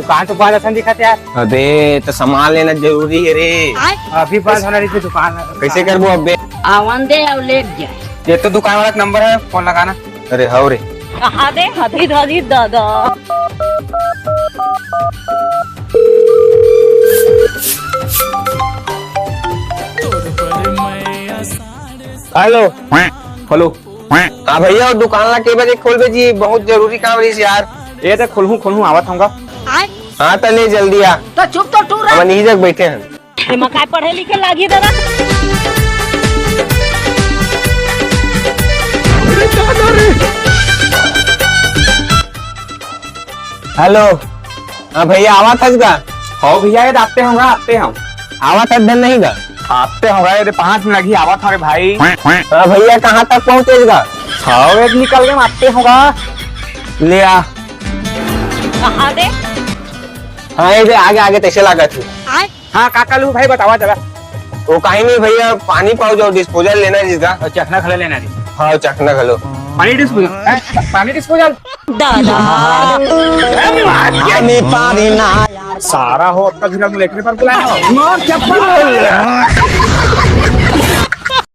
दुकान तो बहुत अच्छा दिखत यार। अबे तो सामान लेना जरूरी है रे। अभी बंद होना रही थी दुकान। कैसे करबो अबे? आवन दे और ले जाए। ये तो दुकान वाला का नंबर है, फोन लगाना। अरे हाँ रे। कहा दे हथी धरी दादा। हेलो खोलो। हाँ भैया और दुकान ला के बजे खोल जी, बहुत जरूरी काम रही यार। ये तो खोलूं आवत होगा। हाँ तो ले जल्दी आ। तो चुप तो टूरा। हम नहीं जग बैठे हैं। मकाई पढ़े लिखे लागी दादा। हेलो। हाँ भैया आवा था का? हाँ भैया ये आते हम। आवा था धन नहीं का? आते होगा ये 5 मिनट लगी आवत हमारे भाई। हाँ भैया कहाँ तक पहुँचेगा? हाँ एक निकल गए आते होगा। ले आ। कहा दे। हाँ ये आगे आगे तैसे लगा थी। हाँ काका लू भाई बतावा जरा। वो कहीं नहीं भैया, पानी पाओ जाओ, डिस्पोजल लेना है जिसका। चखना खले लेना है। हाँ चखना खलो। पानी डिस्पोजल दादा। पानी ना सारा हो अब तक लेखने पर बुलाया।